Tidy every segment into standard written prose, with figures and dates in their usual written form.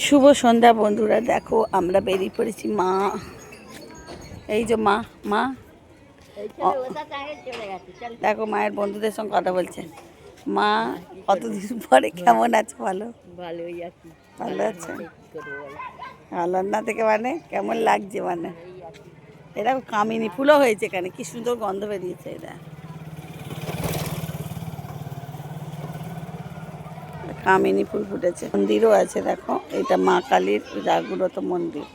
শুভ সন্ধ্যা বন্ধুরা। দেখো আমরা বেরিয়ে পড়েছি। মা, এই যে মা মা দেখো মায়ের বন্ধুদের সঙ্গে কথা বলছে। মা কতদিন পরে কেমন আছে? ভালো ভালোই আছি। ভালো আছে? ভালো না থেকে মানে কেমন লাগছে? মানে এটা কামিনী ফুলও হয়েছে এখানে, কি সুন্দর গন্ধ বেরিয়েছে। এটা কামিনী ফুল ফুটেছে। মন্দিরও আছে দেখো, এটা মা কালীর জাগ্রত মন্দির।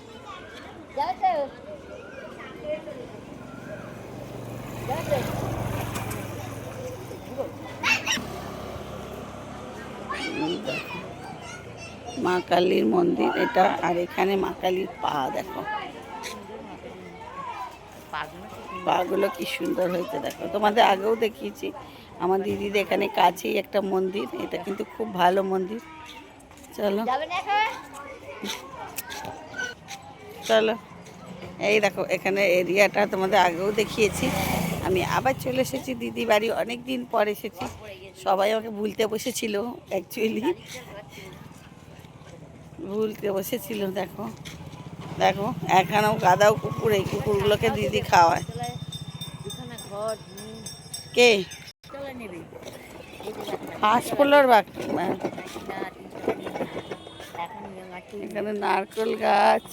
মা কালীর মন্দির এটা। আর এখানে মা কালীর পা দেখো, পাগুলো কি সুন্দর হয়েছে দেখো। তোমাদের আগেও দেখিয়েছি। আমার দিদিদের এখানে কাছেই একটা মন্দির, এটা কিন্তু খুব ভালো মন্দির। চলো চলো, এই দেখো এখানে এরিয়াটা তোমাদের আগেও দেখিয়েছি। আমি আবার চলে এসেছি দিদি বাড়ি, অনেক দিন পর এসেছি। সবাই আমাকে ভুলতে বসেছিল, অ্যাকচুয়ালি ভুলতে বসেছিল। দেখো দেখো এখানেও গাদাও কুকুর, এই কুকুরগুলোকে দিদি খাওয়ায়। কে ফার্স্ট ফ্লোর? এখানে নারকেল গাছ,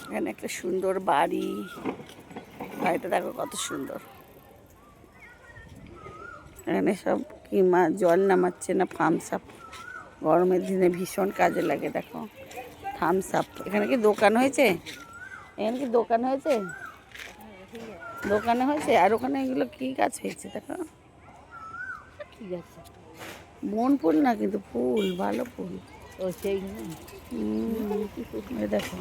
এখানে একটা সুন্দর বাড়ি। বাড়িটা দেখো কত সুন্দর। এখানে সব কি মা জল নামাচ্ছে না থামস আপ, গরমের দিনে ভীষণ কাজে লাগে। দেখো থামস আপ। এখানে কি দোকান হয়েছে? এখানে কি দোকান হয়েছে? দোকানে হয়েছে। আর ওখানে এগুলো কি গাছ হয়েছে দেখো, কি আছে? বন ফুল না কিন্তু ফুল, ভালো ফুল। ও সেই দেখো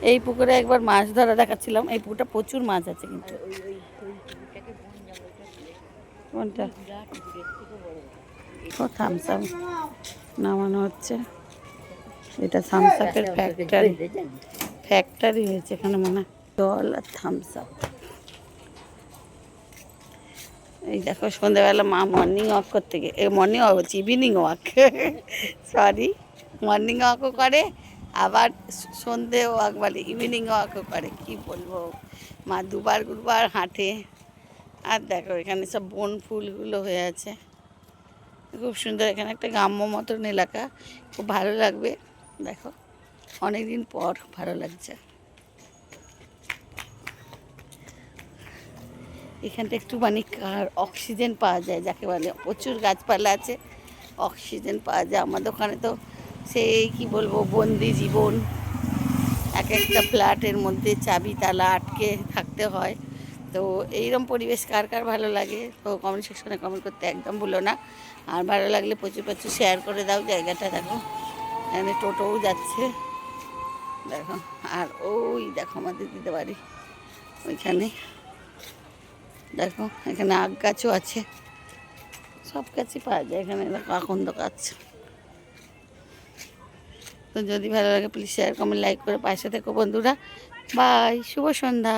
এই পুকুরে একবার মাছ ধরা দেখাচ্ছিলাম। এই পুকুরটা প্রচুর মাছ আছে কিন্তু। কোনটা? ও থামস আপ নামানো হচ্ছে। এটা থামস আপের ফ্যাক্টরি, ফ্যাক্টরি হয়েছে এখানে মনে হয়। জল আর থামস আপ। এই দেখো সন্ধ্যাবেলা মা মর্নিং ওয়াক করতে গিয়ে, মর্নিং ওয়াক হচ্ছে, ইভিনিং ওয়াক, সরি, মর্নিং ওয়াকও করে আবার সন্ধে ওয়াক বলে, ইভিনিং ওয়াকও করে। কি বলবো, মা দুবার হাঁটে। আর দেখো এখানে সব বন ফুলগুলো হয়ে আছে, খুব সুন্দর। এখানে একটা গ্রাম্য মতন এলাকা, খুব ভালো লাগবে। দেখো অনেক দিন পর ভালো লাগছে। এখানটা একটু মানে অক্সিজেন পাওয়া যায়, যাকে বলে। প্রচুর গাছপালা আছে, অক্সিজেন পাওয়া যায়। আমাদের ওখানে তো সেই কি বলবো, বন্দি জীবন। এক একটা ফ্ল্যাটের মধ্যে চাবি তালা আটকে থাকতে হয়। তো এইরকম পরিবেশ কার কার ভালো লাগে তো কমেন্ট সেকশনে কমেন্ট করতে একদম ভুলো না। আর ভালো লাগলে প্রচুর প্রচুর শেয়ার করে দাও। জায়গাটা দেখো, এখানে টোটোও যাচ্ছে দেখো। আর ওই দেখো আমাদের দিতে বাড়ি ওইখানে দেখো। এখানে আখ গাছও আছে, সব গাছই পাওয়া যায় এখানে। দেখো আকন্দ গাছ। তো যদি ভালো লাগে প্লিজ শেয়ার কমেন্ট লাইক করে পাশে থেকো বন্ধুরা। বাই, শুভ সন্ধ্যা।